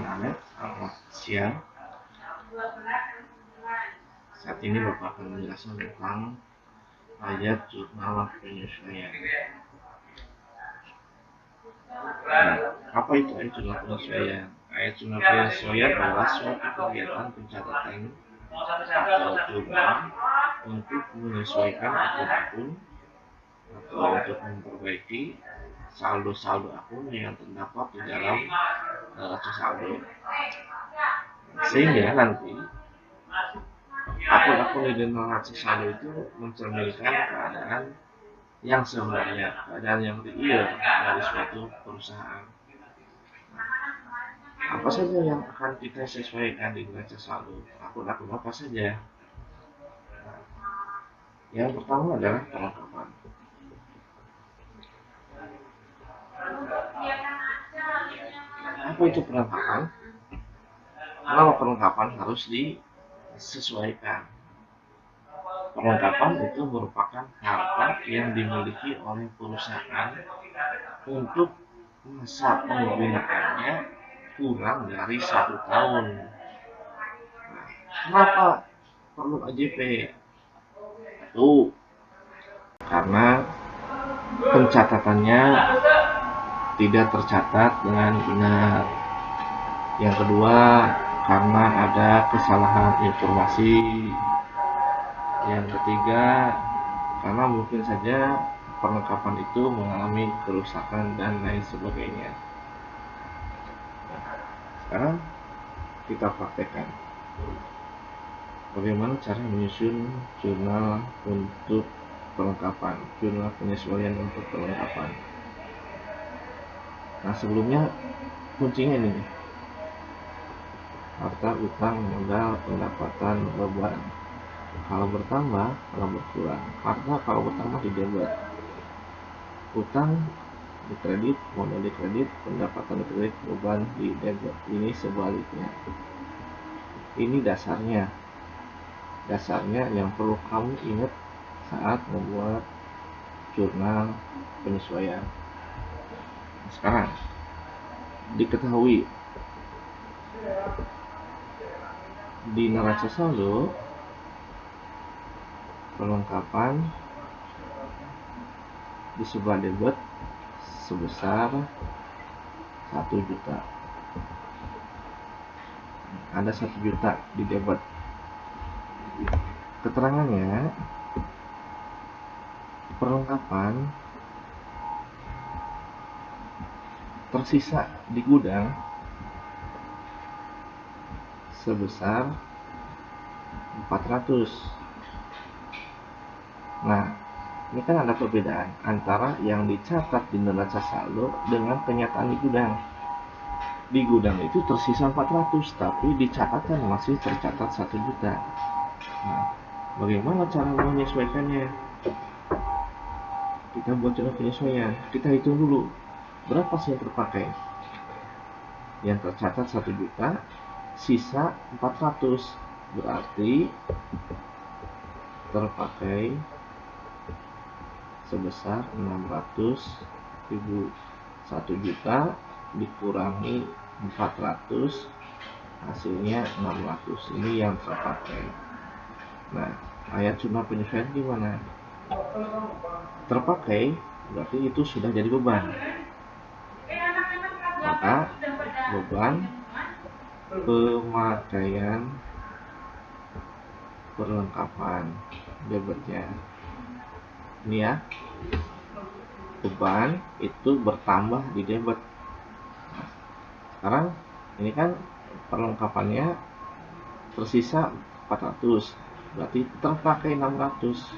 semuanya, selamat siang. Saat ini Bapak akan menjelaskan tentang ayat jurnal penyesuaian. Nah, apa itu ayat jurnal penyesuaian? Ayat jurnal penyesuaian adalah suatu kegiatan pencatatan atau jurnal untuk menyesuaikan akun-akun atau untuk memperbaiki saldo-saldo akun yang terdapat di dalam neraca saldo, sehingga nanti akun-akun di neraca saldo itu mencerminkan keadaan yang sebenarnya, keadaan yang real dari suatu perusahaan. Apa saja yang akan kita sesuaikan di neraca saldo? Akun-akun apa saja? Yang pertama adalah perlengkapan. Apa itu perlengkapan? Kenapa perlengkapan harus disesuaikan? Perlengkapan itu merupakan harta yang dimiliki oleh perusahaan untuk masa penggunaannya kurang dari 1 tahun. Nah, kenapa perlu AJP? Karena pencatatannya tidak tercatat dengan benar. Yang kedua, karena ada kesalahan informasi. Yang ketiga, karena mungkin saja perlengkapan itu mengalami kerusakan dan lain sebagainya. Sekarang kita praktekkan bagaimana cara menyusun jurnal untuk perlengkapan, jurnal penyesuaian untuk perlengkapan. Nah, sebelumnya kuncinya ini nih: harta, utang, modal, pendapatan, beban. Kalau bertambah, kalau berkurang. Harta kalau bertambah di debit, utang di kredit, modal di kredit, pendapatan di kredit, beban di debit. Ini sebaliknya. Ini dasarnya yang perlu kamu ingat saat membuat jurnal penyesuaian. Sekarang diketahui di neraca saldo perlengkapan di sebelah debit sebesar 1 juta. Ada 1 juta di debit. Keterangannya, perlengkapan tersisa di gudang sebesar 400. Nah, ini kan ada perbedaan antara yang dicatat di neraca saldo dengan kenyataan di gudang. Di gudang itu tersisa 400, tapi di catatan masih tercatat 1 juta. Nah, bagaimana cara menyesuaikannya? Kita buat jurnal penyesuaian. Kita hitung dulu berapa sih yang terpakai. Yang tercatat 1 juta, sisa 400, berarti terpakai sebesar 600.000. 1 juta dikurangi 400, hasilnya 600. Ini yang terpakai. Nah, ayat jurnal penyesuaian gimana? Terpakai berarti itu sudah jadi beban. Maka beban pemakaian perlengkapan debitnya ini ya, beban itu bertambah di debit. Nah, sekarang ini kan perlengkapannya tersisa 400, berarti terpakai 600,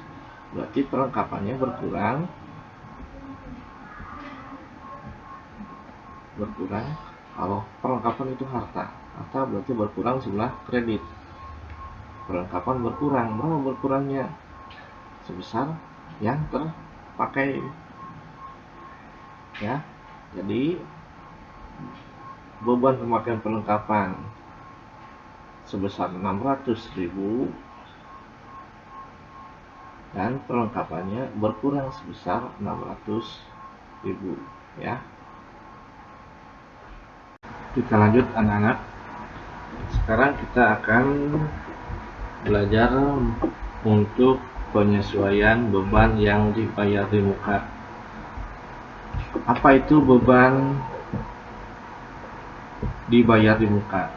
berarti perlengkapannya berkurang. Kalau perlengkapan itu harta berarti berkurang sebelah kredit. Perlengkapan berkurang, berapa berkurangnya? Sebesar yang terpakai ya. Jadi beban pemakaian perlengkapan sebesar 600.000 dan perlengkapannya berkurang sebesar 600.000 ya. Kita lanjut anak-anak. Sekarang kita akan belajar untuk penyesuaian beban yang dibayar di muka. Apa itu beban dibayar di muka?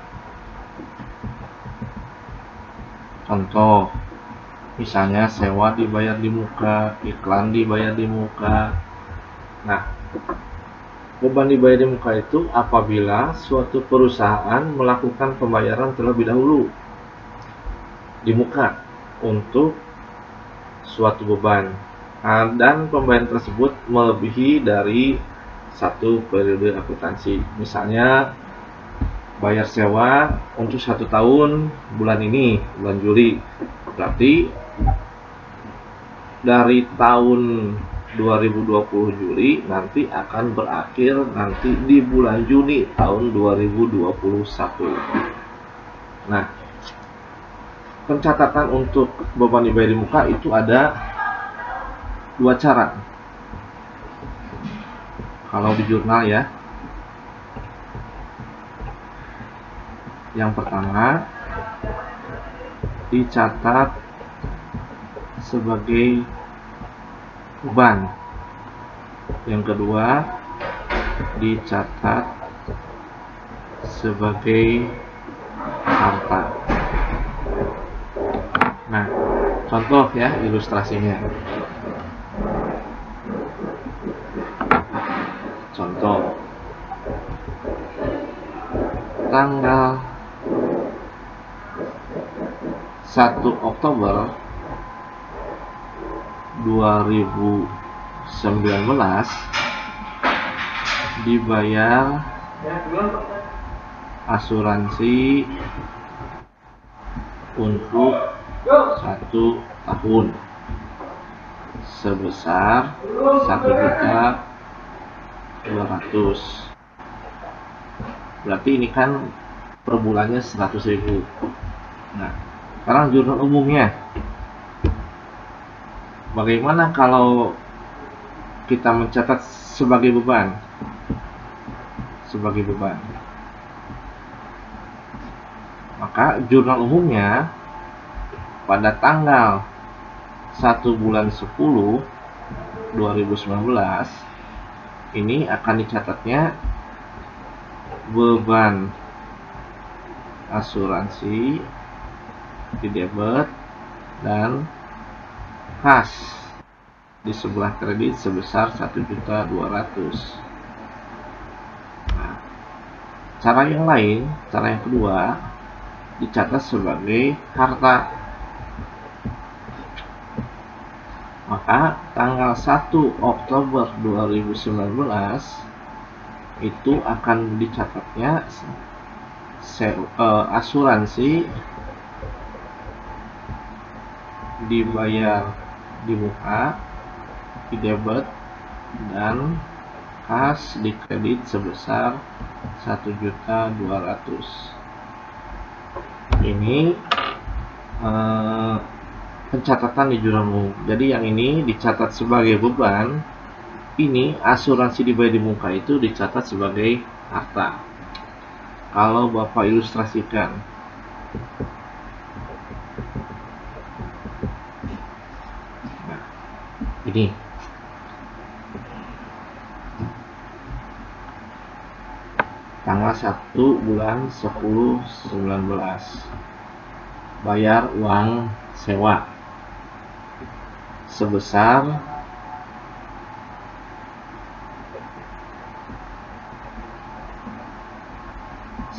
Contoh, misalnya sewa dibayar di muka, iklan dibayar di muka. Nah, beban dibayar di muka itu apabila suatu perusahaan melakukan pembayaran terlebih dahulu di muka untuk suatu beban, dan pembayaran tersebut melebihi dari satu periode akuntansi. Misalnya bayar sewa untuk 1 tahun bulan ini, bulan Juli, berarti dari tahun 2020 Juli nanti akan berakhir nanti di bulan Juni tahun 2021. Nah, pencatatan untuk beban dibayar di muka itu ada 2 cara. Kalau di jurnal ya, yang pertama dicatat sebagai beban, yang kedua dicatat sebagai harta. Nah, contoh ya ilustrasinya. Contoh, tanggal 1 Oktober 2019 dibayar asuransi untuk 1 tahun sebesar 1.200.000. Berarti ini kan per bulannya 100.000. Nah, sekarang jurnal umumnya. Bagaimana kalau kita mencatat sebagai beban? Sebagai beban. Maka jurnal umumnya pada tanggal 1 bulan 10 2019 ini akan dicatatnya beban asuransi di debit dan kas di sebelah kredit sebesar 1.200.000. Nah, cara yang lain, cara yang kedua, dicatat sebagai harta. Maka tanggal 1 Oktober 2019 itu akan dicatatnya asuransi dibayar di muka, di debit dan kas di kredit sebesar 1.200.000. Ini pencatatan di jurnal umum. Jadi yang ini dicatat sebagai beban, ini asuransi dibayar di muka itu dicatat sebagai harta. Kalau Bapak ilustrasikan, nah, ini tanggal 1 bulan 10 19 bayar uang sewa sebesar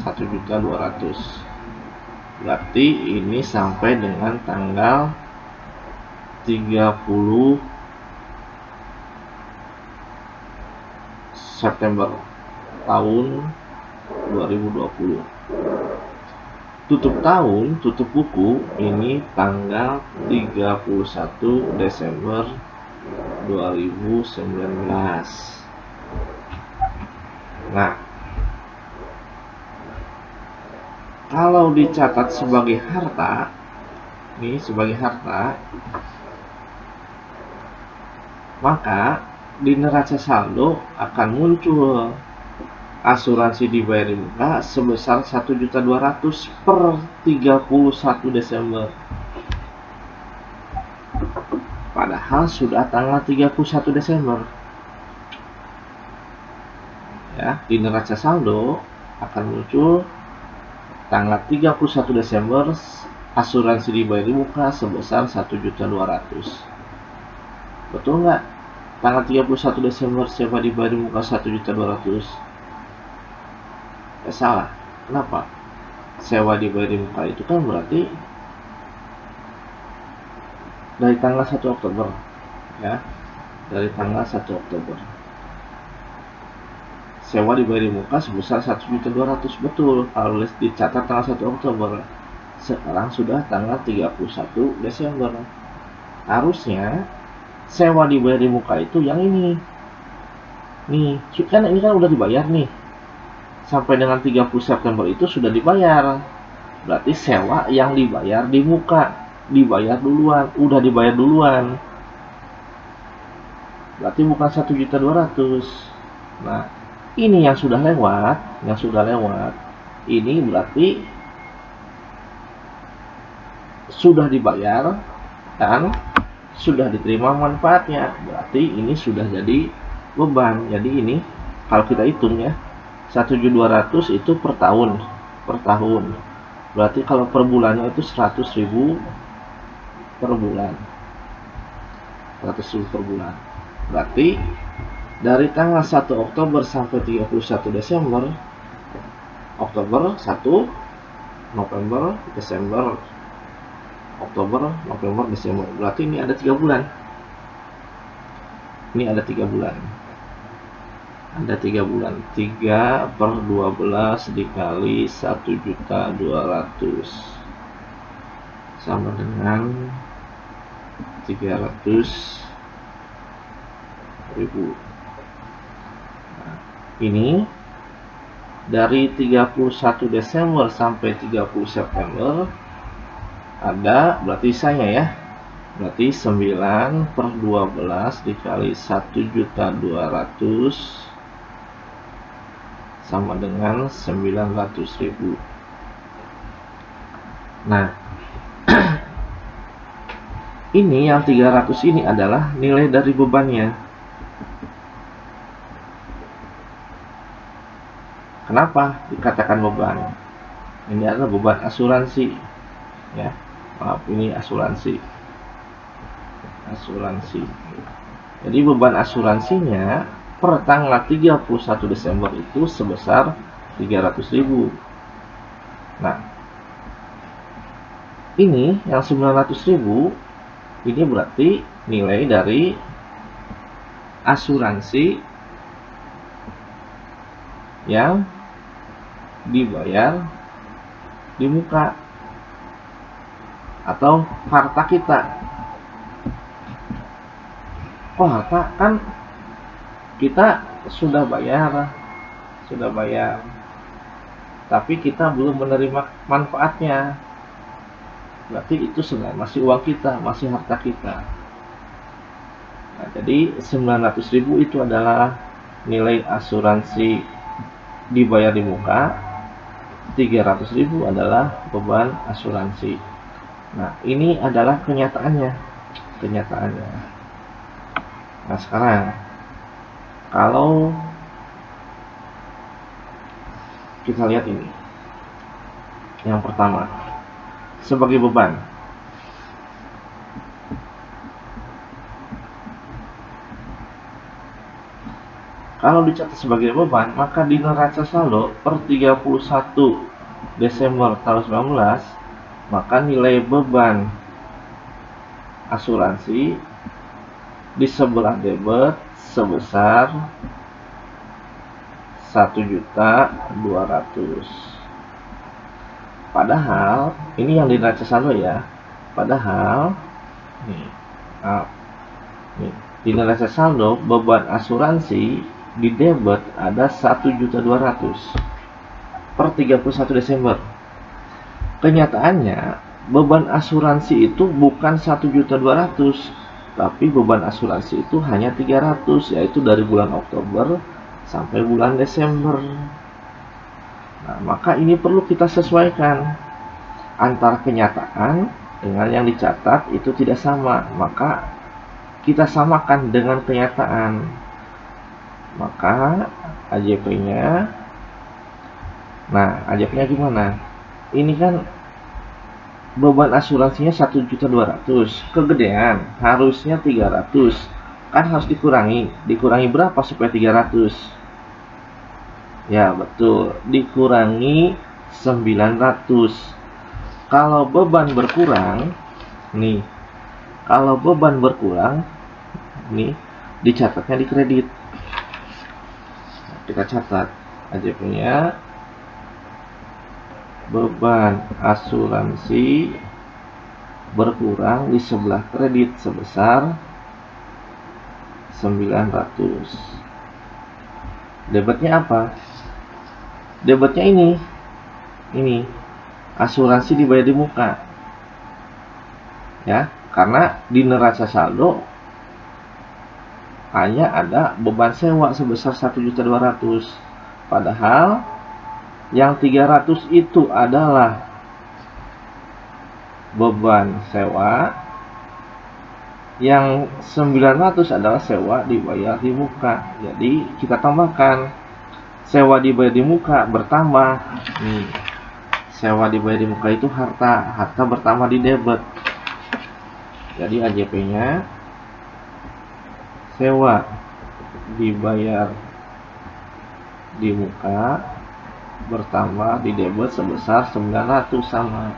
1.200.000. Berarti ini sampai dengan tanggal 30 September tahun 2020. Tutup tahun, tutup buku ini tanggal 31 Desember 2019. Nah, kalau dicatat sebagai harta, ini sebagai harta, maka di neraca saldo akan muncul asuransi dibayar di muka sebesar 1.200.000 per 31 Desember. Padahal sudah tanggal 31 Desember. Ya, di neraca saldo akan muncul tanggal 31 Desember asuransi dibayar di muka sebesar 1.200.000. Betul nggak? Tanggal 31 Desember sewa dibayar di muka 1.200.000? Ya salah. Kenapa? Sewa dibayar di muka itu kan berarti dari tanggal 1 Oktober. Ya, dari tanggal 1 Oktober. Sewa dibayar di muka sebesar 1.200.000. Betul, kalau dicatat tanggal 1 Oktober. Sekarang sudah tanggal 31 Desember. Harusnya sewa dibayar di muka itu yang ini. Nih, kan ini kan udah dibayar nih. Sampai dengan 30 September itu sudah dibayar. Berarti sewa yang dibayar di muka dibayar duluan, udah dibayar duluan. Berarti bukan 1.200.000. Nah, ini yang sudah lewat, ini berarti sudah dibayar dan sudah diterima manfaatnya. Berarti ini sudah jadi beban. Jadi ini kalau kita hitung ya, 1.200.000 itu per tahun. Berarti kalau per bulannya itu 100.000 per bulan. 100.000 per bulan. Berarti dari tanggal 1 Oktober sampai 31 Desember, Oktober 1, November, Desember, Oktober, November, Desember. Berarti ini ada 3 bulan. Ini ada 3 bulan. Ada 3 bulan. 3 per 12 dikali 1.200.000 sama dengan 300.000. Nah, ini dari 31 Desember sampai 30 September ada, berarti saya ya, berarti 9 per 12 dikali 1.200.000 sama dengan 900.000. Nah, ini yang 300 ini adalah nilai dari bebannya. Kenapa dikatakan beban? Ini adalah beban asuransi. Ya, maaf, ini asuransi. Jadi beban asuransinya per tanggal 31 Desember itu sebesar 300.000. Nah, ini yang 900.000 ini berarti nilai dari asuransi yang dibayar di muka atau harta kita. Oh, harta kan kita sudah bayar, tapi kita belum menerima manfaatnya. Berarti itu sebenarnya masih uang kita, masih harta kita. Nah, jadi 900.000 itu adalah nilai asuransi dibayar di muka, 300.000 adalah beban asuransi. Nah, ini adalah kenyataannya. Nah, sekarang kalau kita lihat ini, yang pertama sebagai beban. Kalau dicatat sebagai beban, maka di neraca saldo per 31 Desember tahun 19, maka nilai beban asuransi di sebelah debit sebesar 1.200.000. Padahal ini yang di neraca saldo ya. Padahal nih, di neraca saldo beban asuransi di debit ada 1.200.000 per 31 Desember. Kenyataannya beban asuransi itu bukan 1.200.000, tapi beban asuransi itu hanya 300, yaitu dari bulan Oktober sampai bulan Desember. Nah, maka ini perlu kita sesuaikan antara kenyataan dengan yang dicatat itu tidak sama, maka kita samakan dengan kenyataan. Maka AJP-nya, nah AJP-nya gimana? Ini kan beban asuransinya 1.200.000, kegedean, harusnya 300, kan harus dikurangi berapa supaya 300? Ya betul, dikurangi 900. Kalau beban berkurang nih, kalau beban berkurang nih, dicatatnya di kredit. Kita catat AJP-nya, beban asuransi berkurang di sebelah kredit sebesar 900. Debetnya apa? Debetnya ini asuransi dibayar di muka, ya, karena di neraca saldo hanya ada beban sewa sebesar 1.200.000, padahal yang 300 itu adalah beban sewa, yang 900 adalah sewa dibayar di muka. Jadi kita tambahkan, sewa dibayar di muka bertambah nih, sewa dibayar di muka itu harta bertambah di debit. Jadi AJP-nya sewa dibayar di muka bertambah di debit sebesar 900 sama.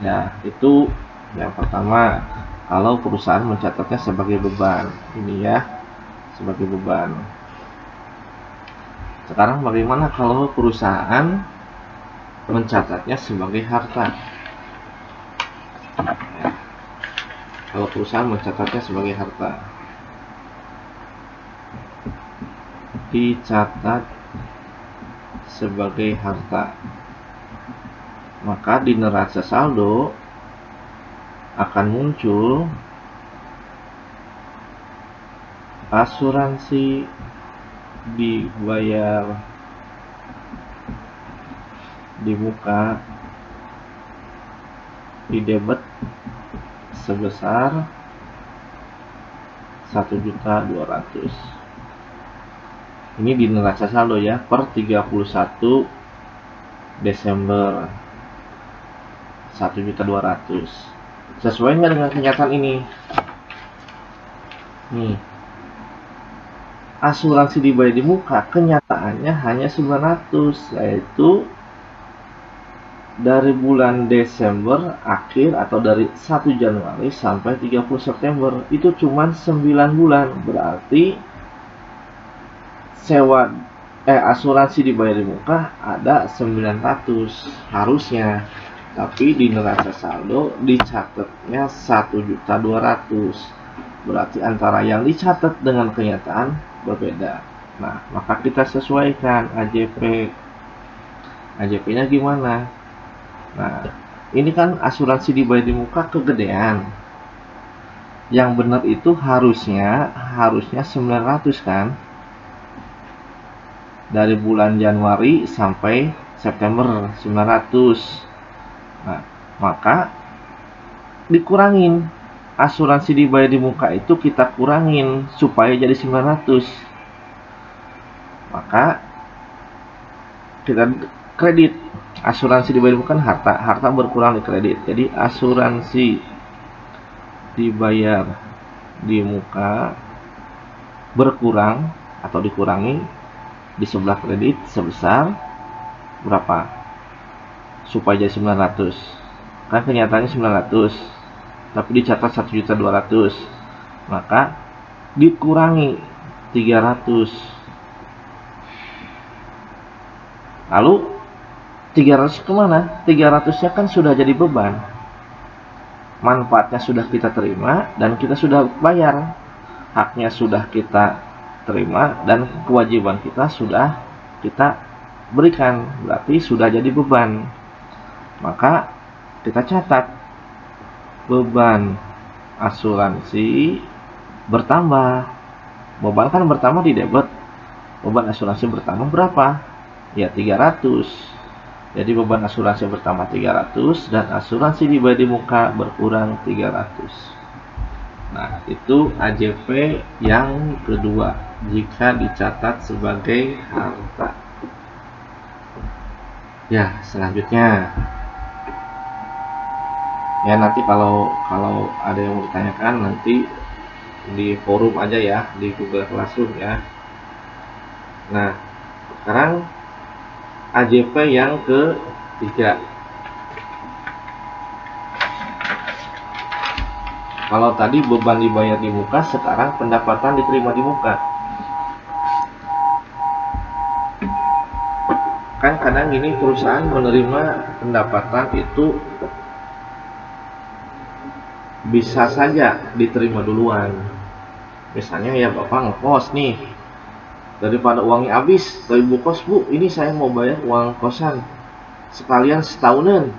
Ya, itu yang pertama, kalau perusahaan mencatatnya sebagai beban. Ini ya, sebagai beban. Sekarang bagaimana kalau perusahaan mencatatnya sebagai harta? Ya, kalau perusahaan mencatatnya sebagai harta, dicatat sebagai harta, maka di neraca saldo akan muncul asuransi dibayar di muka di debit sebesar 1.200.000. Ini di neraca saldo ya, per 31 Desember 1.200.000. Sesuai nggak dengan kenyataan ini? Nih, asuransi dibayar di muka, kenyataannya hanya 900, yaitu dari bulan Desember akhir atau dari 1 Januari sampai 30 September itu cuma 9 bulan. Berarti asuransi dibayar di muka ada 900 harusnya, tapi di neraca saldo dicatatnya 1.200.000. Berarti antara yang dicatat dengan kenyataan berbeda. Nah, maka kita sesuaikan AJP. AJP-nya gimana? Nah, ini kan asuransi dibayar di muka kegedean. Yang benar itu harusnya 900 kan? Dari bulan Januari sampai September 900. Nah, maka dikurangin, asuransi dibayar di muka itu kita kurangin supaya jadi 900. Maka kita kredit, asuransi dibayar di muka kan harta berkurang di kredit. Jadi asuransi dibayar di muka berkurang atau dikurangi di sebelah kredit sebesar berapa supaya jadi 900. Kan kenyataannya 900, tapi dicatat 1.200.000, maka dikurangi 300. Lalu 300 kemana? 300-nya kan sudah jadi beban, manfaatnya sudah kita terima dan kita sudah bayar, haknya sudah kita terima dan kewajiban kita sudah kita berikan, berarti sudah jadi beban. Maka kita catat beban asuransi bertambah. Beban kan bertambah di debit, beban asuransi bertambah berapa? Ya 300. Jadi beban asuransi bertambah 300 dan asuransi dibayar di muka berkurang 300. Nah, itu AJP yang kedua jika dicatat sebagai harta. Ya, selanjutnya ya nanti kalau ada yang mau ditanyakan nanti di forum aja ya, di Google Classroom ya. Nah, sekarang AJP yang ketiga. Kalau tadi beban dibayar di muka, sekarang pendapatan diterima di muka. Kan kadang gini, perusahaan menerima pendapatan itu bisa saja diterima duluan. Misalnya ya Bapak ngekos nih, daripada uangnya habis ke ibu kos, Bu, ini saya mau bayar uang kosan sekalian setahunan.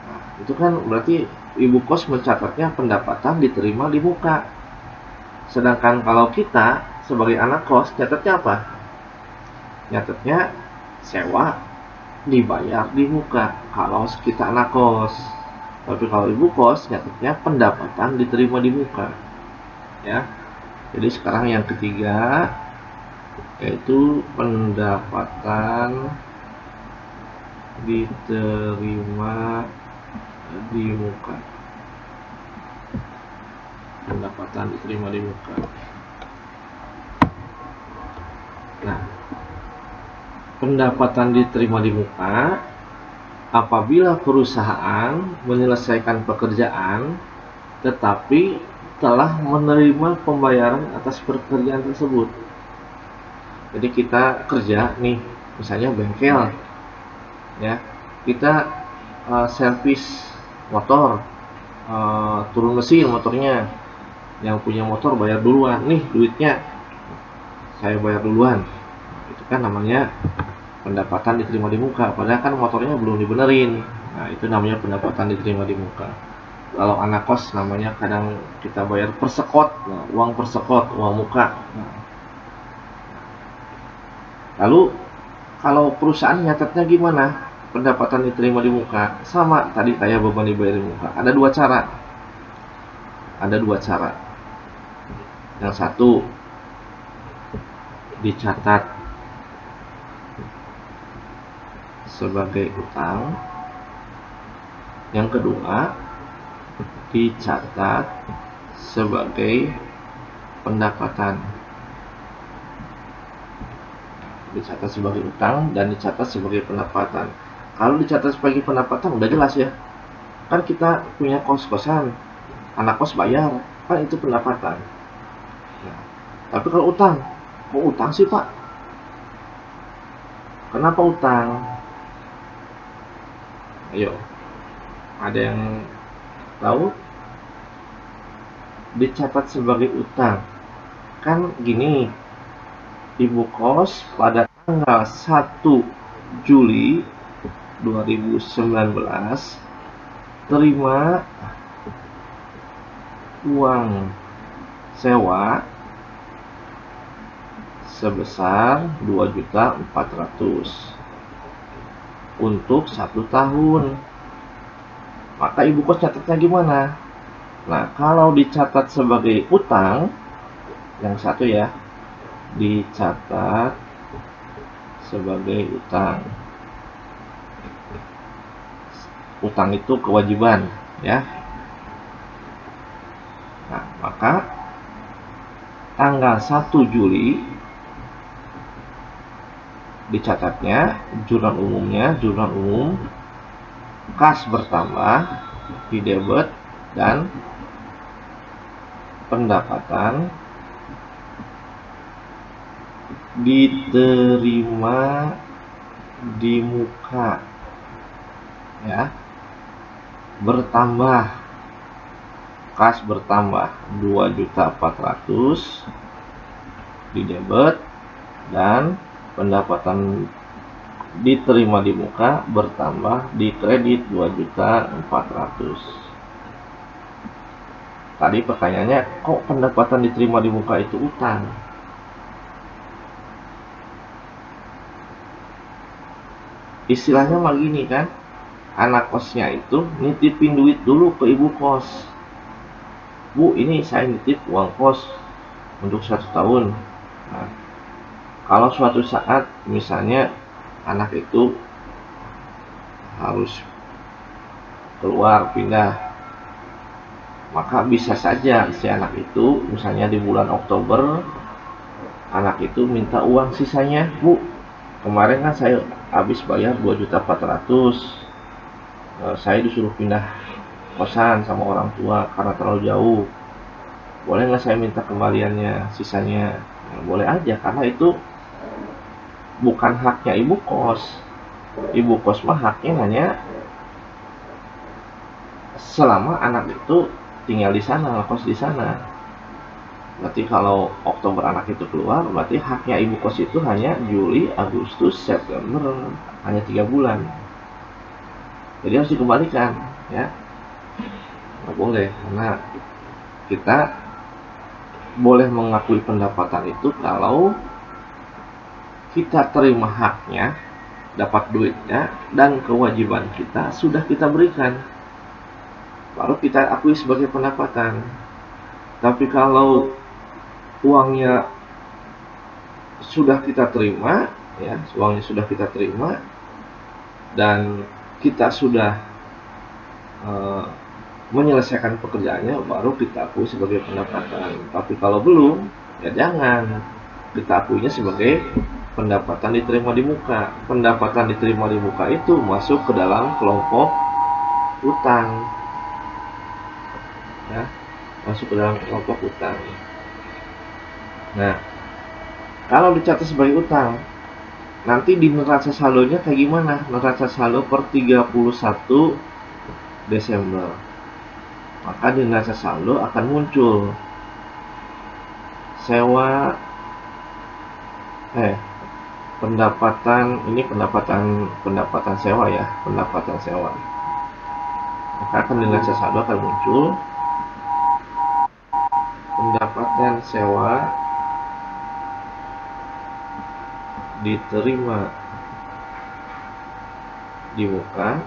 Nah, itu kan berarti ibu kos mencatatnya pendapatan diterima di muka. Sedangkan kalau kita sebagai anak kos, catatnya apa? Nyatetnya sewa dibayar di muka kalau kita anak kos. Tapi kalau ibu kos, nyatetnya pendapatan diterima di muka. Ya. Jadi sekarang yang ketiga yaitu pendapatan diterima di muka. Pendapatan diterima di muka. Nah, pendapatan diterima di muka apabila perusahaan menyelesaikan pekerjaan tetapi telah menerima pembayaran atas pekerjaan tersebut. Jadi kita kerja nih, misalnya bengkel ya, kita servis motor, turun mesin motornya, yang punya motor bayar duluan, nih duitnya saya bayar duluan. Itu kan namanya pendapatan diterima di muka, padahal kan motornya belum dibenerin. Nah, itu namanya pendapatan diterima di muka. Kalau anak kos namanya kadang kita bayar persekot, nah, uang persekot, uang muka. Nah, lalu kalau perusahaan nyatetnya gimana? Pendapatan diterima di muka sama tadi kayak beban dibayar di muka. Ada dua cara. Yang satu dicatat sebagai utang. Yang kedua dicatat sebagai pendapatan. Dicatat sebagai utang dan dicatat sebagai pendapatan. Kalau dicatat sebagai pendapatan udah jelas ya, kan kita punya kos-kosan, anak kos bayar, kan itu pendapatan. Nah, tapi kalau utang, kok utang sih Pak? Kenapa utang? Ayo, ada yang tahu? Dicatat sebagai utang. Kan gini, ibu kos pada tanggal 1 Juli 2019 terima uang sewa sebesar 2.400.000 untuk 1 tahun. Maka ibu kos catatnya gimana? Nah, kalau dicatat sebagai utang, yang satu ya, dicatat sebagai utang. Utang itu kewajiban ya. Nah, maka tanggal 1 Juli dicatatnya jurnal umum kas bertambah di debit dan pendapatan diterima di muka ya, bertambah, kas bertambah 2.400.000 di debit dan pendapatan diterima di muka bertambah di kredit 2.400.000. Tadi pertanyaannya, kok pendapatan diterima di muka itu utang? istilahnya mah gini kan, anak kosnya itu nitipin duit dulu ke ibu kos. Bu, ini saya nitip uang kos untuk 1 tahun. Nah, kalau suatu saat misalnya anak itu harus keluar pindah, maka bisa saja si anak itu misalnya di bulan Oktober anak itu minta uang sisanya. Bu, kemarin kan saya habis bayar 2.400.000, saya disuruh pindah kosan sama orang tua karena terlalu jauh, boleh nggak saya minta kembaliannya sisanya? Nah, boleh aja, karena itu bukan haknya ibu kos. Ibu kos mah haknya hanya selama anak itu tinggal di sana, ngekos di sana. Berarti kalau Oktober anak itu keluar, berarti haknya ibu kos itu hanya Juli, Agustus, September, hanya 3 bulan. Jadi harus dikembalikan, ya. Nggak boleh, karena kita boleh mengakui pendapatan itu kalau kita terima haknya, dapat duitnya, dan kewajiban kita sudah kita berikan, baru kita akui sebagai pendapatan. Tapi kalau uangnya sudah kita terima, ya, uangnya sudah kita terima dan kita sudah menyelesaikan pekerjaannya, baru kita akui sebagai pendapatan. Tapi kalau belum, ya jangan, kita akuinya sebagai pendapatan diterima di muka. Pendapatan diterima di muka itu masuk ke dalam kelompok utang, ya, masuk ke dalam kelompok utang. Nah, kalau dicatat sebagai utang, nanti di neraca saldonya kayak gimana? Neraca saldo per 31 Desember. Maka di neraca saldo akan muncul sewa pendapatan, ini pendapatan sewa, ya, pendapatan sewa. Maka akan di neraca saldo akan muncul pendapatan sewa diterima di muka,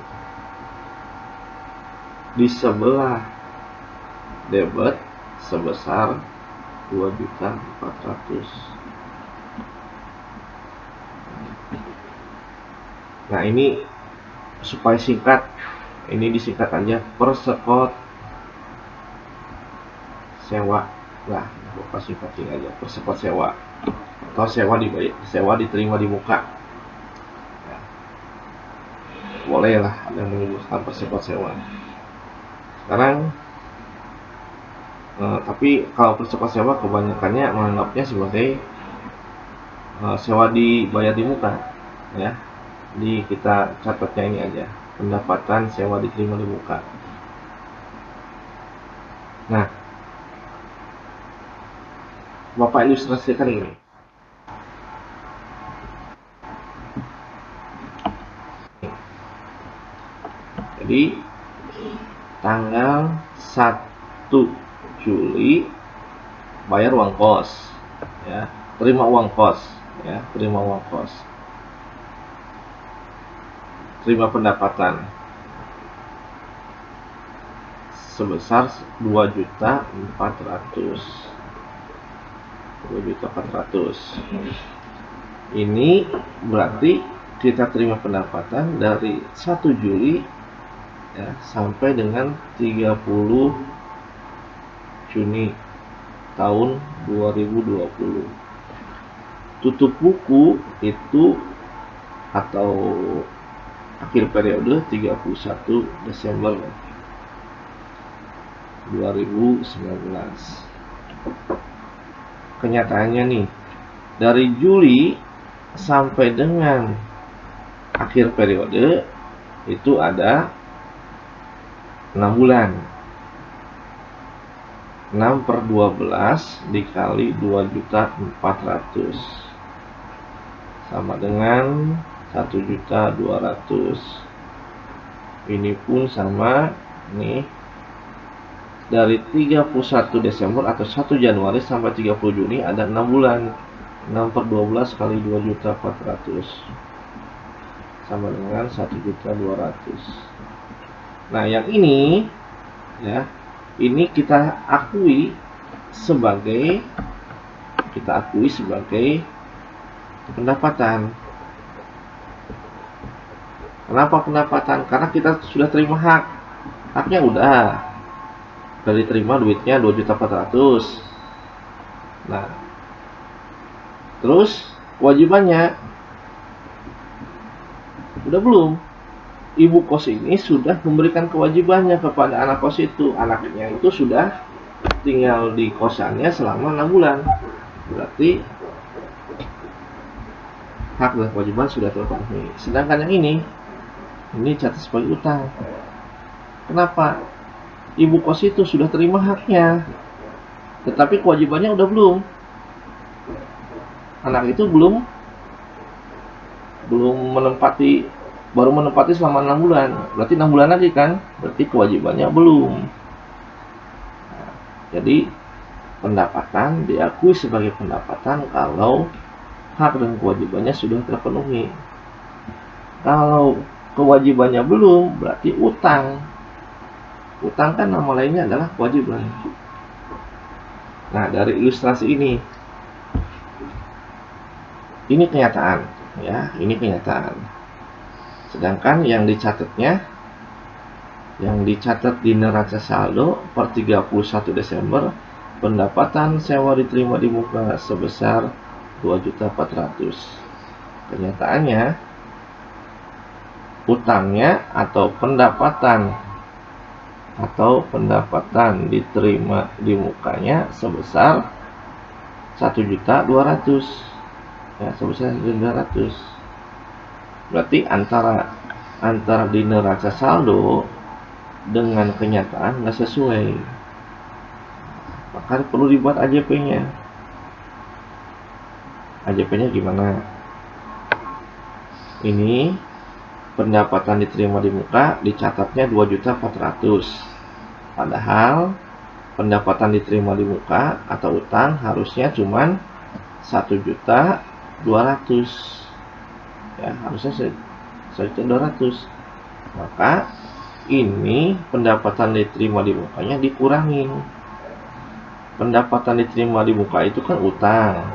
di sebelah debit sebesar 2.400.000. Nah, ini supaya singkat, ini disingkat aja persekot sewa. Nah, lupa singkatin aja persekot sewa, atau sewa diterima di muka, ya, boleh lah ada yang menyebutkan persekot sewa. Sekarang tapi kalau persekot sewa kebanyakannya menganggapnya sebagai sewa dibayar di muka, ya. Jadi kita catatnya ini aja, pendapatan sewa diterima di muka. Nah, Bapak ilustrasikan ini. Jadi tanggal 1 Juli bayar uang kos, ya, terima uang kos, ya, terima uang kos, terima pendapatan sebesar 2.400.000. Ini berarti kita terima pendapatan dari 1 Juli, ya, sampai dengan 30 Juni tahun 2020. Tutup buku itu atau akhir periode 31 Desember 2019. Kenyataannya nih, dari Juli sampai dengan akhir periode itu ada 6 bulan. 6/12 dikali 2.400.000 sama dengan 1.200.000. Ini pun sama nih, dari 31 Desember atau 1 Januari sampai 30 Juni ada 6 bulan. 6/12 kali 2.400.000 sama dengan 1.200.000. Nah, yang ini ya, ini kita akui sebagai pendapatan. Kenapa pendapatan? Karena kita sudah terima haknya udah diterima duitnya 2.400.000. Nah, terus kewajibannya udah belum? Ibu kos ini sudah memberikan kewajibannya kepada anak kos itu. Anaknya itu sudah tinggal di kosannya selama 6 bulan. Berarti hak dan kewajiban sudah terpenuhi. Sedangkan yang ini catat sebagai utang. Kenapa? Ibu kos itu sudah terima haknya, tetapi kewajibannya udah belum. Anak itu belum baru menempati selama 6 bulan. Berarti 6 bulan lagi kan? Berarti kewajibannya belum. Nah, jadi pendapatan diakui sebagai pendapatan kalau hak dan kewajibannya sudah terpenuhi. Kalau kewajibannya belum, berarti utang. Utang kan nama lainnya adalah kewajiban. Nah, dari ilustrasi ini kenyataan ya, ini kenyataan. Sedangkan yang dicatat di neraca saldo per 31 Desember, pendapatan sewa diterima di muka sebesar 2.400.000. Kenyataannya utangnya atau pendapatan diterima di mukanya sebesar 1.200.000 ya, sebesar 1.200.000. Berarti antara di neraca saldo dengan kenyataan nggak sesuai, maka perlu dibuat AJP-nya. AJP-nya gimana? Ini pendapatan diterima di muka dicatatnya 2.400.000. Padahal pendapatan diterima di muka atau utang harusnya cuman 1.200.000. Ya, harusnya 1.200.000. Maka ini pendapatan diterima di mukanya dikurangin. Pendapatan diterima di muka itu kan utang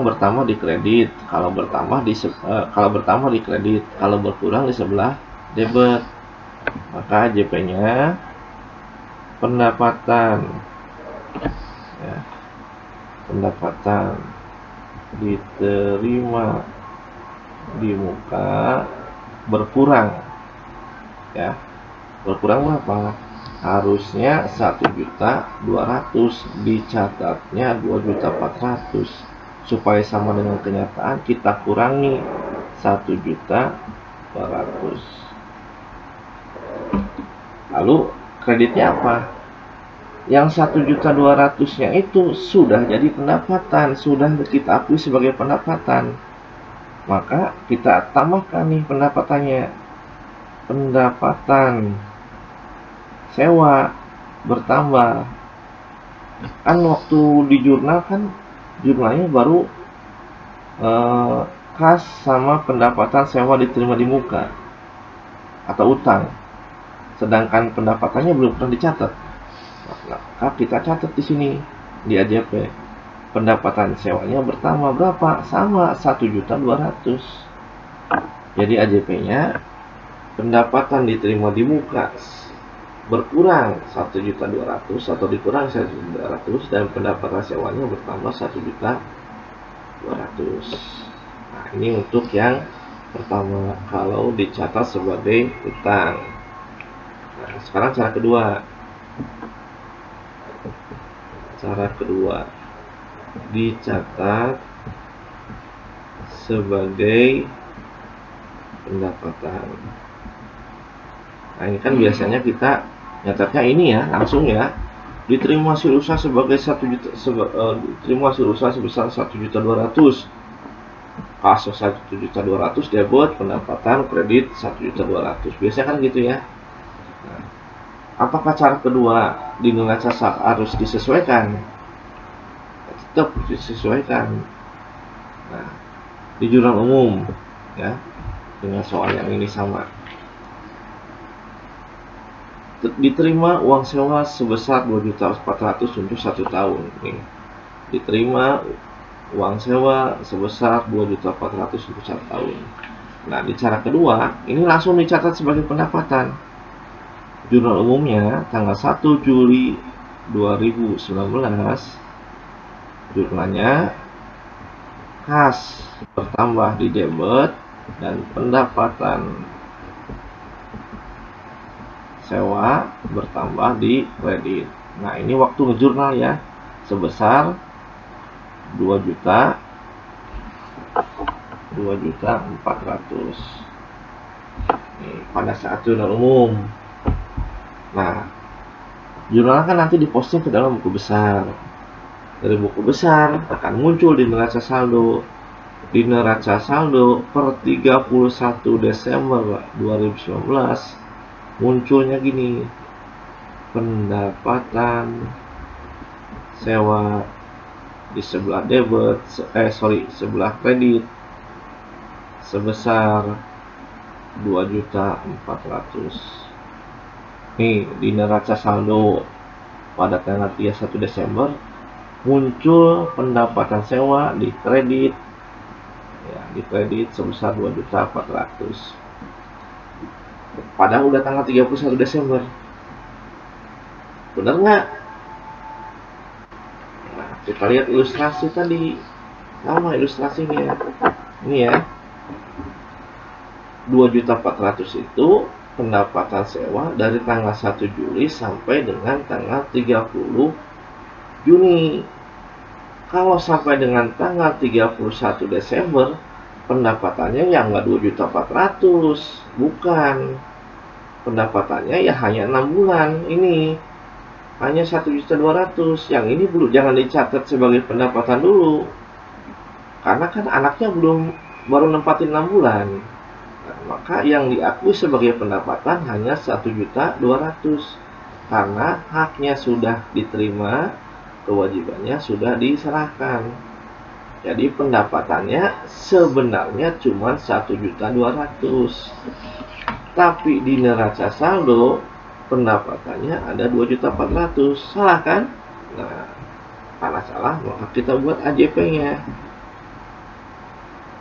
bertambah di kredit. Kalau bertambah di kredit, kalau berkurang di sebelah debit. Maka JP-nya pendapatan diterima di muka berkurang ya. Berkurang berapa? Harusnya 1.200.000, dicatatnya 2.400.000. Supaya sama dengan kenyataan, kita kurangi 1.200.000. Lalu kreditnya apa? Yang 1.200.000-nya itu sudah jadi pendapatan, sudah kita akui sebagai pendapatan. Maka kita tambahkan nih pendapatannya. Pendapatan sewa bertambah. Kan waktu di jurnal kan jurnalnya baru kas sama pendapatan sewa diterima di muka atau utang. Sedangkan pendapatannya belum pernah dicatat. Maka kita catat di sini di AJP. Pendapatan sewanya bertambah berapa? Sama 1.200.000. Jadi AJP-nya pendapatan diterima di muka berkurang 1.200.000 atau dikurang 1.200.000 dan pendapatan sewanya bertambah 1.200.000. Nah, ini untuk yang pertama kalau dicatat sebagai utang. Nah, sekarang cara kedua dicatat sebagai pendapatan. Nah, ini kan biasanya kita nyatatnya ini ya, langsung ya. Diterima hasil usaha sebagai 1 juta, diterima hasil usaha sebesar 1.200.000. Kas 1.200.000 debit, pendapatan kredit 1.200.000. Biasanya kan gitu ya. Nah, apakah cara kedua di neraca harus disesuaikan? Tetap disesuaikan. Nah, di jurnal umum ya, dengan soal yang ini sama. Diterima uang sewa sebesar 2.400.000 untuk 1 tahun. Nih, diterima uang sewa sebesar 2.400.000 untuk 1 tahun. Nah, di cara kedua, ini langsung dicatat sebagai pendapatan. Jurnal umumnya tanggal 1 Juli 2019, jurnalnya kas bertambah di debit dan pendapatan sewa bertambah di kredit. Nah, ini waktu ngejurnal ya, sebesar 2.400.000 pada saat jurnal umum. Nah, jurnal kan nanti diposting ke dalam buku besar. Dari buku besar akan muncul di neraca saldo. Di neraca saldo per 31 Desember 2019 munculnya gini, pendapatan sewa di sebelah debit, sebelah kredit sebesar 2.400.000. Nih, di neraca saldo pada tanggal 31 Desember muncul pendapatan sewa di kredit ya, di kredit sebesar 2.400.000. Padahal udah tanggal 31 Desember. Benar nggak? Nah, kita lihat ilustrasi tadi. Sama ilustrasinya. Ini ya. 2.400.000 itu pendapatan sewa dari tanggal 1 Juli sampai dengan tanggal 30 Juni. Kalau sampai dengan tanggal 31 Desember, pendapatannya ya nggak 2.400.000, bukan. Pendapatannya ya hanya 6 bulan ini, hanya 1.200.000. Yang ini belum, jangan dicatat sebagai pendapatan dulu, karena kan anaknya baru nempatin 6 bulan. Nah, maka yang diakui sebagai pendapatan hanya 1.200.000 karena haknya sudah diterima, kewajibannya sudah diserahkan. Jadi pendapatannya sebenarnya cuma 1.200.000. Tapi di neraca saldo pendapatannya ada 2.400.000. Salah kan? Nah, karena salah maka kita buat AJP-nya.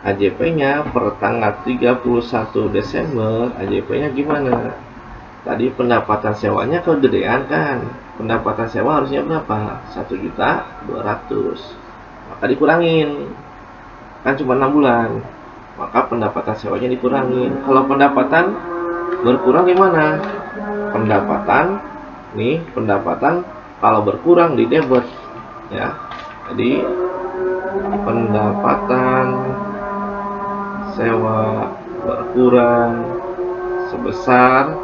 AJP-nya per tanggal 31 Desember, AJP-nya gimana? Tadi pendapatan sewanya kegedean kan? Pendapatan sewa harusnya berapa? 1.200.000. Maka dikurangin. Kan cuma 6 bulan. Maka pendapatan sewanya dikurangin. Kalau pendapatan berkurang gimana? Pendapatan kalau berkurang di debit ya. Jadi pendapatan sewa berkurang sebesar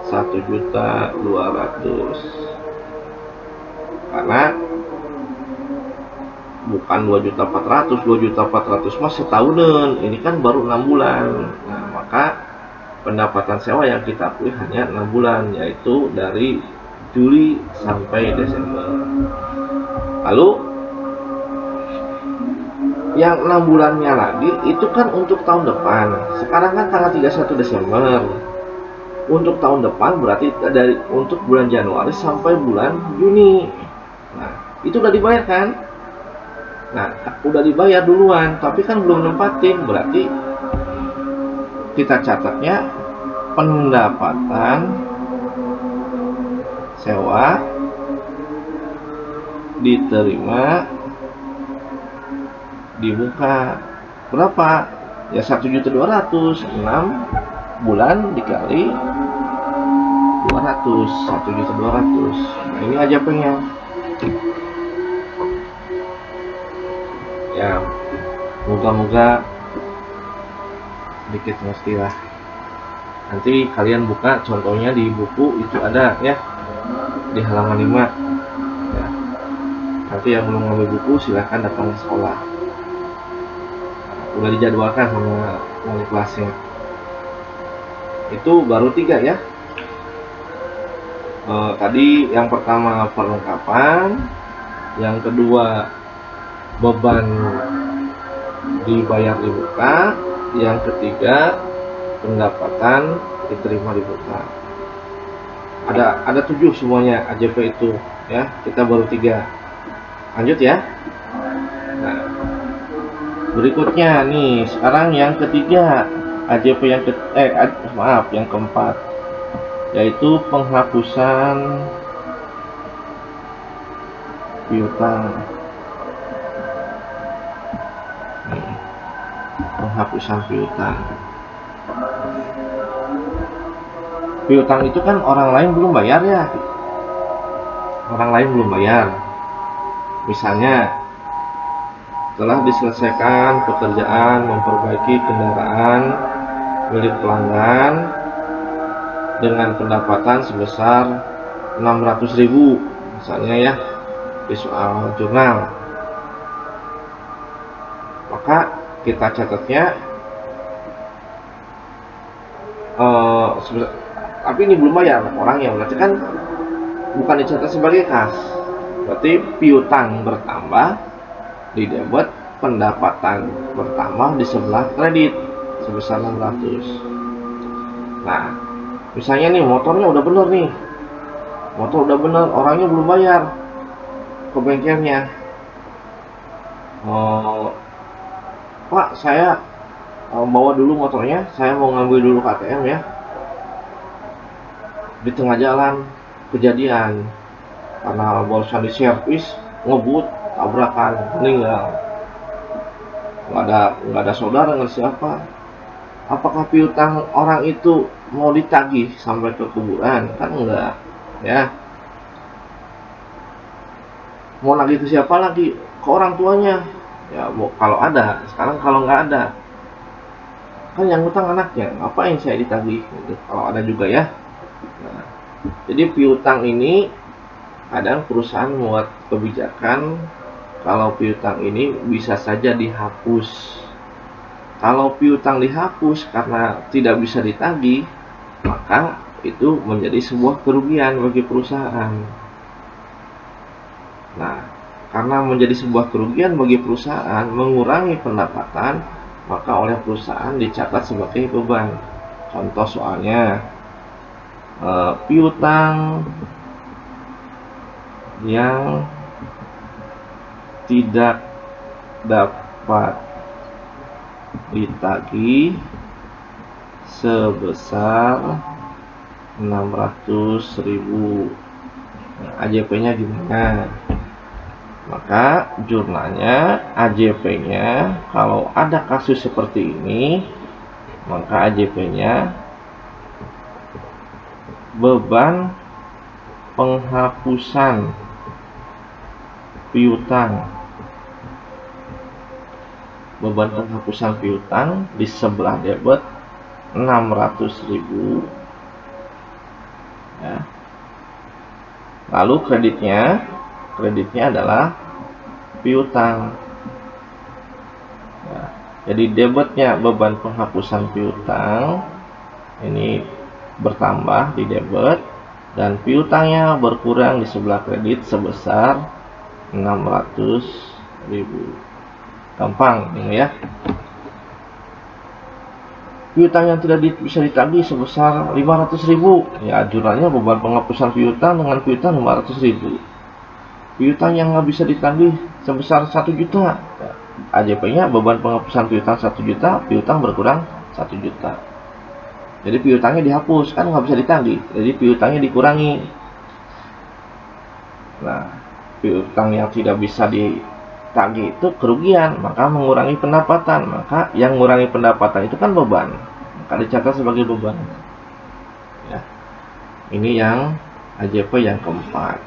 1.200.000 karena bukan 2.400.000 mah setahunan, ini kan baru 6 bulan. Nah, maka pendapatan sewa yang kita akui hanya 6 bulan, yaitu dari Juli sampai Desember. Lalu yang 6 bulannya lagi itu kan untuk tahun depan. Sekarang kan tanggal 31 Desember. Untuk tahun depan berarti dari untuk bulan Januari sampai bulan Juni. Nah, itu udah dibayar kan? Nah, udah dibayar duluan, tapi kan belum nempatin, berarti kita catatnya pendapatan sewa diterima di muka berapa? Ya 1.200.000, 6 bulan dikali 200, 1.200.000. Nah, ini aja pengen. Ya, moga-moga sedikit ngerti lah. Nanti kalian buka contohnya di buku itu ada ya, di halaman 5 ya. Nanti yang belum ngambil buku silahkan datang ke sekolah. Udah dijadwalkan sama wali kelasnya. Itu baru 3 ya. Tadi yang pertama perlengkapan, yang kedua beban dibayar di muka, yang ketiga pendapatan diterima di piutang. Ada 7 semuanya AJP itu ya, kita baru 3. Lanjut ya. Nah, berikutnya nih, sekarang yang ketiga, AJP yang keempat, yaitu penghapusan piutang. Penghapusan piutang. Piutang itu kan orang lain belum bayar ya. Orang lain belum bayar. Misalnya, telah diselesaikan pekerjaan memperbaiki kendaraan milik pelanggan dengan pendapatan sebesar 600.000 misalnya ya, di soal jurnal. Maka kita catatnya tapi ini belum bayar orangnya, berarti kan bukan dicatat sebagai kas. Berarti piutang bertambah di debit, pendapatan bertambah di sebelah kredit sebesar 600. Nah, misalnya nih motornya udah bener nih, motor udah bener, orangnya belum bayar ke bengkelnya. Pak, saya bawa dulu motornya, saya mau ngambil dulu KTM ya. Di tengah jalan kejadian, karena barusan di servis ngebut, tabrakan, meninggal. Nggak ada saudara, nggak siapa. Apakah piutang orang itu mau ditagih sampai ke kuburan? Kan enggak ya. Mau nagih ke siapa lagi? Ke orang tuanya ya, kalau ada. Sekarang kalau nggak ada, kan yang utang anaknya, ngapain saya ditagih gitu, kalau ada juga ya. Nah, jadi piutang ini kadang perusahaan membuat kebijakan kalau piutang ini bisa saja dihapus. Kalau piutang dihapus karena tidak bisa ditagih, maka itu menjadi sebuah kerugian bagi perusahaan. Nah, karena menjadi sebuah kerugian bagi perusahaan, mengurangi pendapatan, maka oleh perusahaan dicatat sebagai beban. Contoh soalnya, piutang yang tidak dapat ditagih sebesar 600.000. AJP-nya gimana? Maka jurnalnya AJP-nya kalau ada kasus seperti ini, maka AJP-nya beban penghapusan piutang. Beban penghapusan piutang di sebelah debit 600.000 ya. Lalu kreditnya adalah piutang ya. Jadi debitnya beban penghapusan piutang ini bertambah di debit, dan piutangnya berkurang di sebelah kredit sebesar 600.000. Gampang ini ya. Piutang yang tidak bisa ditagih sebesar 500.000 ya, jurnalnya beban penghapusan piutang dengan piutang 500.000. Piutang yang nggak bisa ditagih sebesar 1 juta ya, AJP-nya beban penghapusan piutang 1 juta, piutang berkurang 1 juta. Jadi piutangnya dihapus, kan nggak bisa ditagih, jadi piutangnya dikurangi. Nah, piutang yang tidak bisa ditagih itu kerugian, maka mengurangi pendapatan. Maka yang mengurangi pendapatan itu kan beban, maka dicatat sebagai beban ya. Ini yang AJP yang keempat,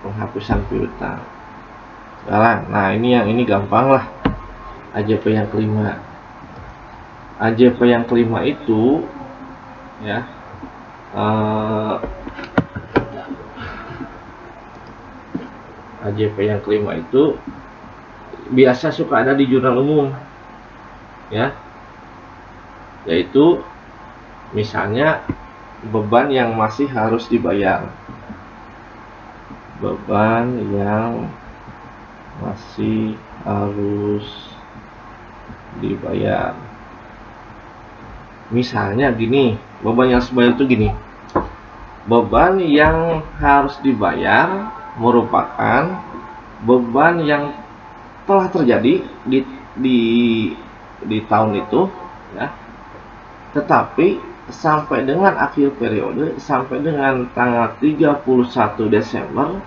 penghapusan piutang. Sekarang, nah ini gampang lah. AJP yang kelima. AJP yang kelima itu ya, AJP yang kelima itu biasa suka ada di jurnal umum ya, yaitu misalnya beban yang masih harus dibayar. Beban yang masih harus dibayar. Misalnya gini, beban yang harus dibayar itu gini. Beban yang harus dibayar merupakan beban yang telah terjadi di di tahun itu, ya. Tetapi sampai dengan akhir periode, sampai dengan tanggal 31 Desember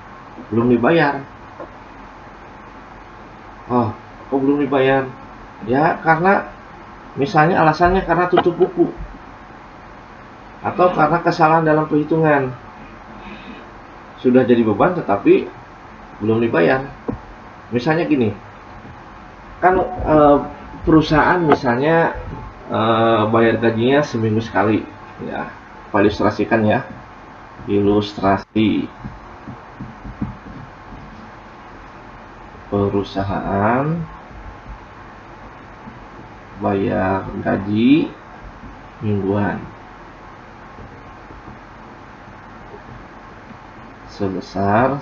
belum dibayar. Oh, kok belum dibayar? Ya, karena misalnya alasannya karena tutup buku atau karena kesalahan dalam perhitungan. Sudah jadi beban tetapi belum dibayar. Misalnya gini, kan perusahaan misalnya bayar gajinya seminggu sekali, ya. Ilustrasikan ya, ilustrasi. Perusahaan bayar gaji mingguan sebesar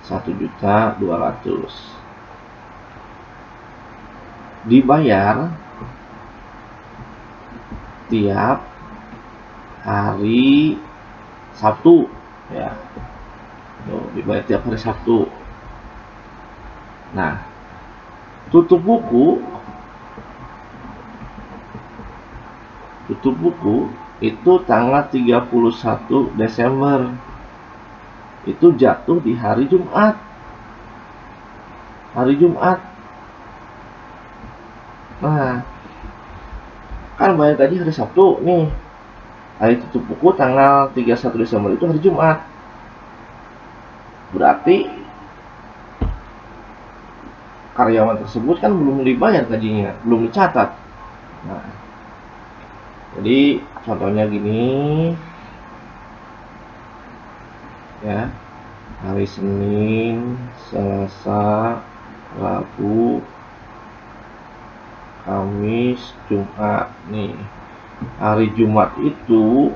1.200.000, dibayar tiap hari Sabtu, ya. Dibayar tiap hari Sabtu. Nah, tutup buku itu tanggal 31 Desember. Itu jatuh di hari Jumat. Nah, kan bayar gaji hari Sabtu nih. Hari tutup buku tanggal 31 Desember itu hari Jumat. Berarti karyawan tersebut kan belum dibayar gajinya, belum dicatat. Nah, jadi contohnya gini, ya. Hari Senin, Selasa, Rabu, Kamis, Jumat nih. Hari Jumat itu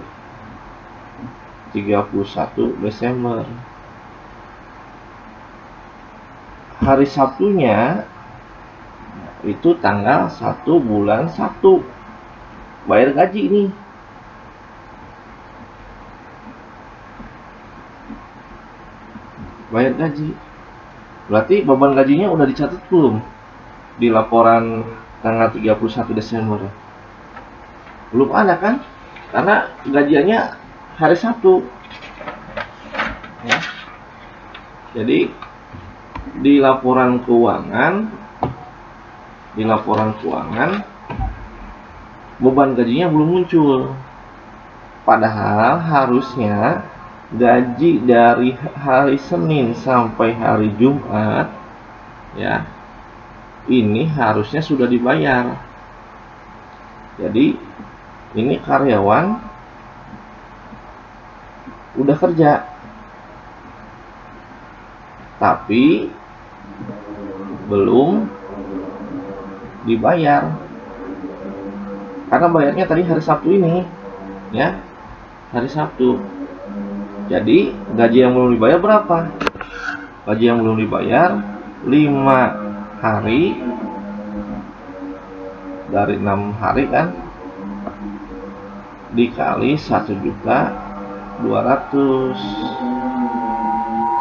31 Desember. Hari Sabtunya itu tanggal 1 bulan 1. Bayar gaji ini. Bayar gaji. Berarti beban gajinya udah dicatat belum di laporan tanggal 31 Desember? Belum ada kan? Karena gajiannya hari Sabtu, ya. Jadi di laporan keuangan beban gajinya belum muncul. Padahal harusnya gaji dari hari Senin sampai hari Jumat, ya, ini harusnya sudah dibayar. Jadi ini karyawan udah kerja tapi belum dibayar karena bayarnya tadi hari Sabtu ini, ya, hari Sabtu. Jadi gaji yang belum dibayar berapa? Gaji yang belum dibayar 5 hari dari 6 hari kan, dikali 1.200.000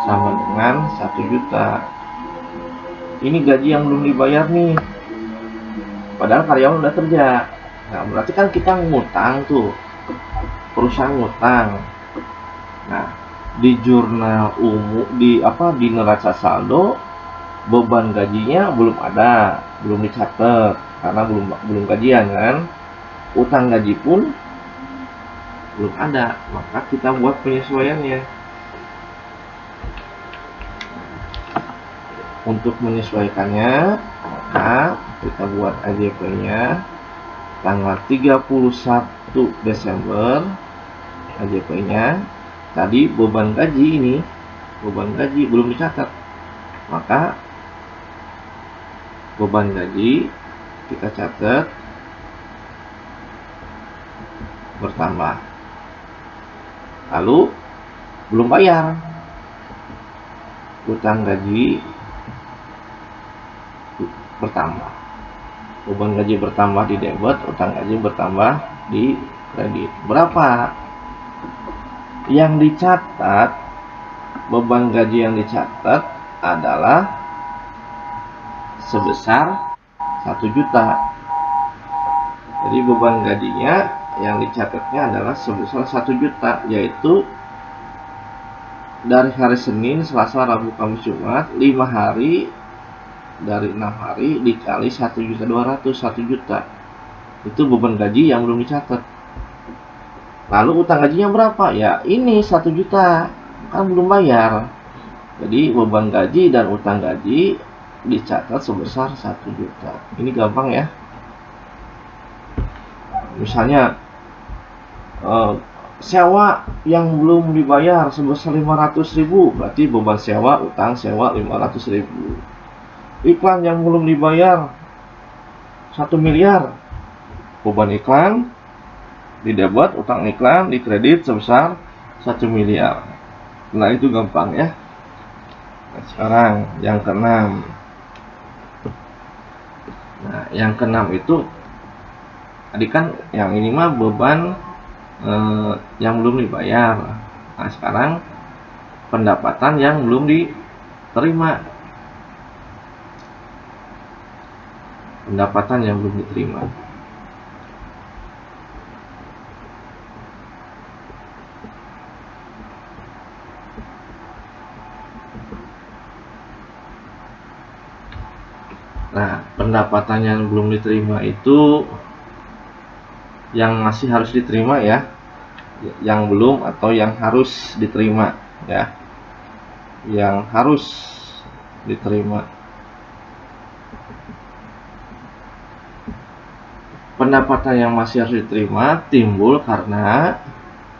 sama dengan 1 juta. Ini gaji yang belum dibayar nih, padahal karyawan udah kerja. Nah, berarti kan kita ngutang tuh, perusahaan ngutang. Nah, di jurnal umum di neraca saldo beban gajinya belum ada, belum dicatat karena belum gajian kan. Utang gaji pun belum ada, maka kita buat penyesuaiannya. Untuk menyesuaikannya, maka kita buat AJP-nya tanggal 31 Desember. AJP-nya tadi beban gaji belum dicatat, maka beban gaji kita catat bertambah, lalu belum bayar utang gaji bertambah. Beban gaji bertambah di debit, utang gaji bertambah di kredit. Berapa? Yang dicatat, beban gaji yang dicatat adalah sebesar 1 juta. Jadi beban gajinya yang dicatatnya adalah sebesar 1 juta, yaitu dari hari Senin, Selasa, Rabu, Kamis, Jumat, 5 hari dari 6 hari dikali 1.200.000, 1 juta. Itu beban gaji yang belum dicatat. Lalu utang gajinya berapa? Ya ini 1 juta, kan belum bayar. Jadi beban gaji dan utang gaji dicatat sebesar 1 juta. Ini gampang ya. Misalnya sewa yang belum dibayar sebesar 500.000, berarti beban sewa, utang sewa 500.000. Iklan yang belum dibayar 1 miliar, beban iklan di debit, utang iklan di kredit sebesar 1 miliar. Nah itu gampang ya. Nah, sekarang yang keenam. Nah yang keenam itu tadi kan yang ini mah beban yang belum dibayar. Nah sekarang pendapatan yang belum diterima. Pendapatan yang belum diterima. Nah, pendapatan yang belum diterima itu yang masih harus diterima ya, yang belum atau yang harus diterima ya, yang harus diterima. Pendapatan yang masih harus diterima timbul karena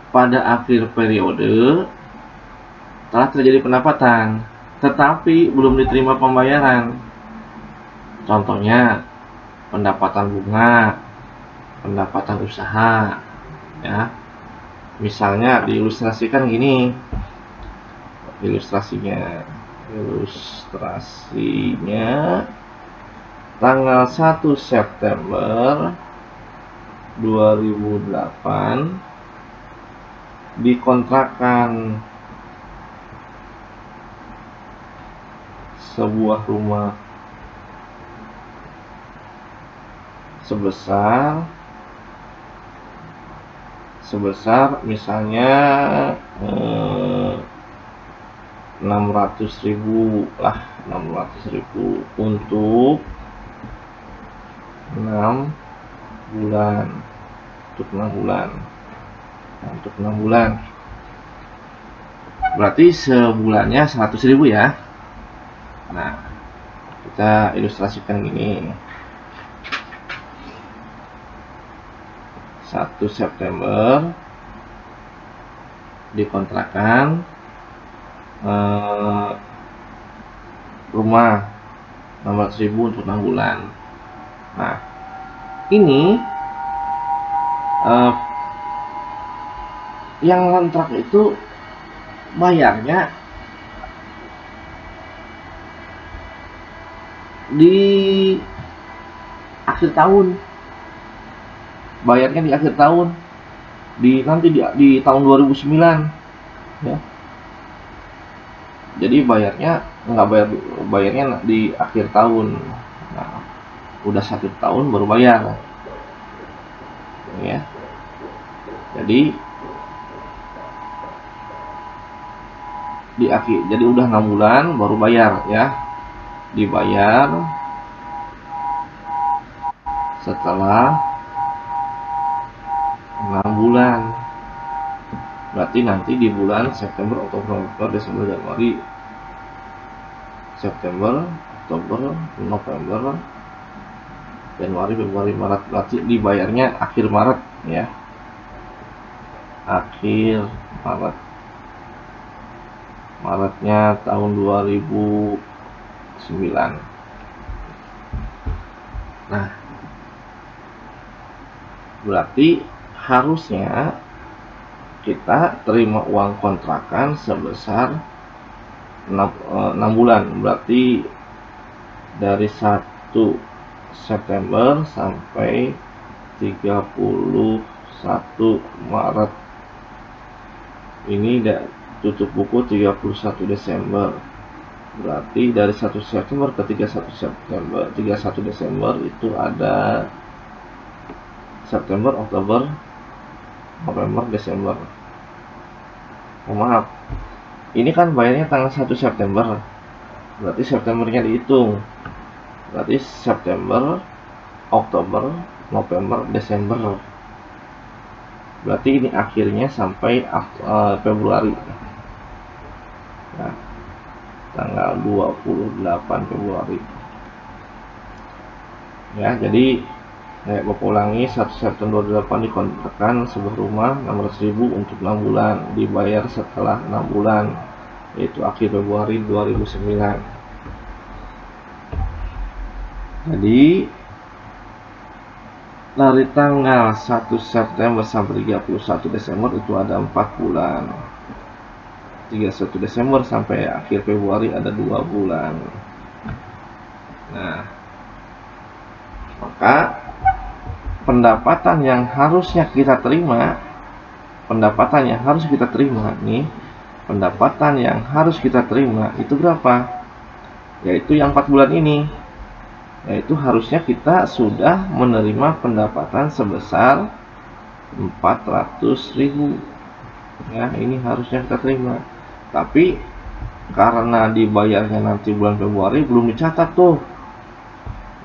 pada akhir periode telah terjadi pendapatan, tetapi belum diterima pembayaran. Contohnya pendapatan bunga, pendapatan usaha, ya. Misalnya diilustrasikan gini, ilustrasinya tanggal 1 September 2008 dikontrakkan sebuah rumah sebesar misalnya 600.000 lah, 600.000 untuk 6 bulan. Untuk 6 bulan. Nah, untuk 6 bulan. Berarti sebulannya 100.000 ya. Nah, kita ilustrasikan gini. 1 September dikontrakan rumah 600.000 untuk 6 bulan. Nah, ini yang kontrak itu bayarnya di akhir tahun. Bayarnya di akhir tahun. Nanti di tahun 2009 ya. Jadi bayarnya bayarnya di akhir tahun. Nah, udah 1 tahun baru bayar. Ya. Jadi jadi udah 6 bulan baru bayar ya. Dibayar setelah 6 bulan. Berarti nanti di bulan September, Oktober, November, Desember, Januari, September, Oktober, November, Januari, Februari, Maret. Berarti dibayarnya akhir Maret ya. Akhir Maret. Maretnya tahun 2009. Nah, berarti harusnya kita terima uang kontrakan sebesar 6 bulan. Berarti dari 1 September sampai 31 Maret. Ini tutup buku 31 Desember. Berarti dari 1 September ke 31 Desember itu ada September, Oktober, November, Desember. Maaf, ini kan bayarnya tanggal 1 September. Berarti Septembernya dihitung. Berarti September, Oktober, November, Desember. Berarti ini akhirnya sampai Februari. Nah, tanggal 28 Februari. Ya, jadi Bapak ulangi, 1 September 2008 dikontrakkan sebuah rumah 600.000 untuk 6 bulan, dibayar setelah 6 bulan, yaitu akhir Februari 2009. Jadi dari tanggal 1 September sampai 31 Desember itu ada 4 bulan. 31 Desember sampai akhir Februari ada 2 bulan. Nah, maka pendapatan yang harusnya kita terima, pendapatan yang harus kita terima itu berapa? Yaitu yang 4 bulan ini. Yaitu harusnya kita sudah menerima pendapatan sebesar 400.000. Ya, ini harusnya kita terima. Tapi karena dibayarnya nanti bulan Februari belum dicatat tuh,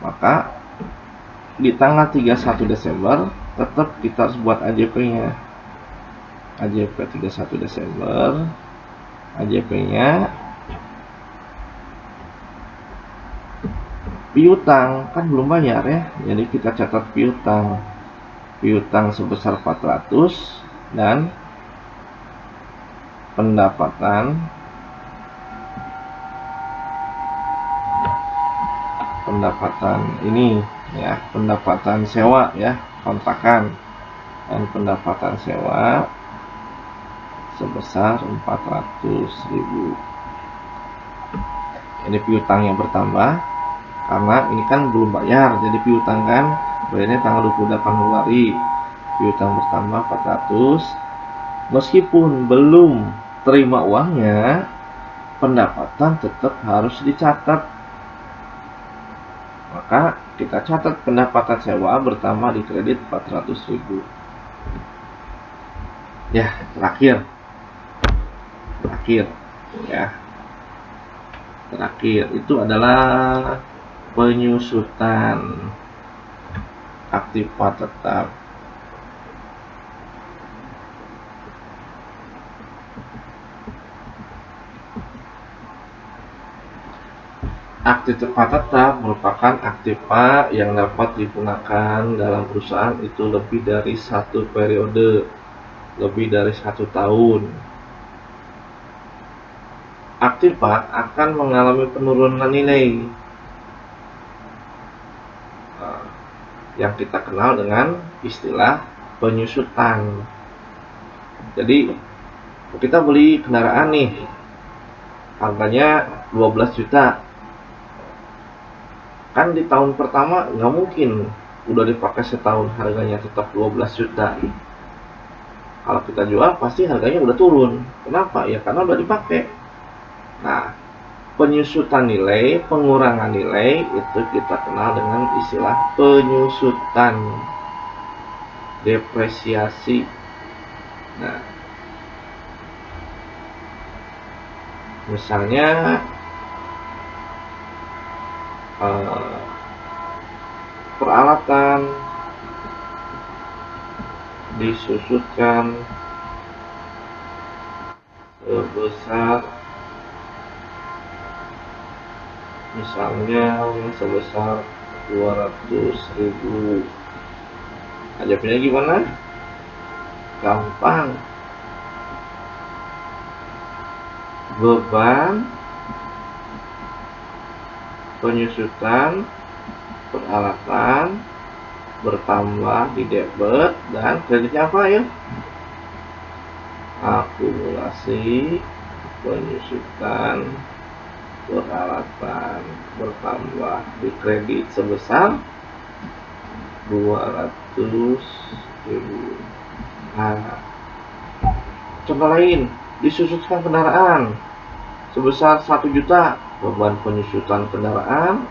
maka di tanggal 31 Desember tetap kita harus buat AJP-nya. AJP 31 Desember, AJP-nya piutang, kan belum bayar ya, jadi kita catat piutang sebesar 400 dan pendapatan ini ya, pendapatan sewa ya, kontrakan, dan pendapatan sewa sebesar 400.000. Ini piutang yang bertambah karena ini kan belum bayar, jadi piutang kan bayarnya tanggal 28 Februari. Piutang bertambah 400. Meskipun belum terima uangnya, pendapatan tetap harus dicatat. Maka kita catat pendapatan sewa bertambah di kredit 400.000. Ya, terakhir ya. Terakhir itu adalah penyusutan aktiva tetap. Aktiva tetap merupakan aktiva yang dapat digunakan dalam perusahaan itu lebih dari 1 periode, lebih dari 1 tahun. Aktiva akan mengalami penurunan nilai yang kita kenal dengan istilah penyusutan. Jadi kita beli kendaraan nih, harganya 12 juta. Kan di tahun pertama nggak mungkin udah dipakai setahun harganya tetap 12 juta. Kalau kita jual pasti harganya udah turun. Kenapa? Ya karena udah dipakai. Nah, penyusutan nilai, pengurangan nilai itu kita kenal dengan istilah penyusutan, depresiasi. Nah, misalnya peralatan disusutkan sebesar misalnya sebesar 200.000. AJP-nya gimana? Gampang. Beban penyusutan peralatan bertambah di debit dan kreditnya apa ya? Akumulasi penyusutan peralatan bertambah di kredit sebesar 200.000. Nah, contoh lain, disusutkan kendaraan sebesar 1 juta. Beban penyusutan kendaraan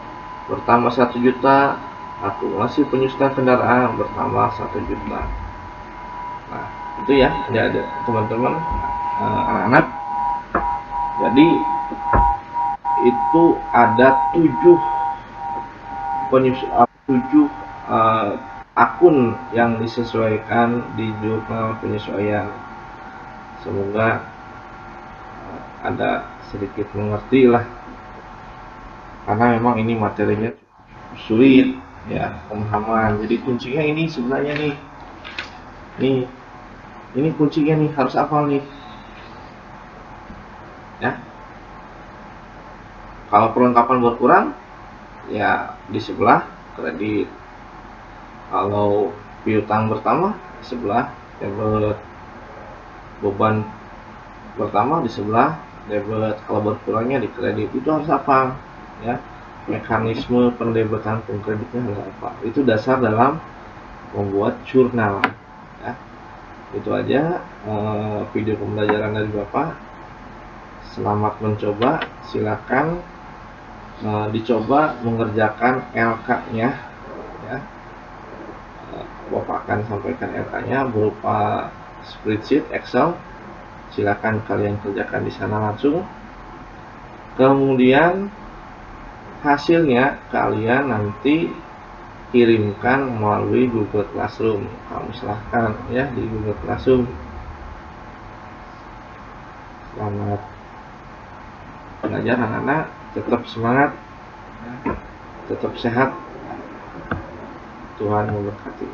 pertama 1 juta, akumulasi penyusutan kendaraan pertama 1 juta. Nah, itu ya, ada teman-teman, anak-anak. Jadi itu ada 7 akun yang disesuaikan di jurnal penyesuaian. Semoga ada sedikit mengerti lah, karena memang ini materinya sulit ya pemahaman. Jadi kuncinya ini sebenarnya nih, ini kuncinya nih, harus hafal nih ya. Kalau perlengkapan berkurang ya di sebelah kredit, kalau piutang bertambah di sebelah debit, beban pertama di sebelah debit, kalau berkurangnya di kredit. Itu harus hafal ya, mekanisme pendebitan kreditnya harus hafal. Itu dasar dalam membuat jurnal ya. Itu aja video pembelajaran dari Bapak. Selamat mencoba, silakan dicoba mengerjakan LK-nya ya. Bapak akan sampaikan LK-nya berupa spreadsheet Excel. Silakan kalian kerjakan di sana langsung. Kemudian hasilnya kalian nanti kirimkan melalui Google Classroom. Kamu silahkan ya di Google Classroom. Selamat belajar anak-anak, tetap semangat, tetap sehat, Tuhan memberkati.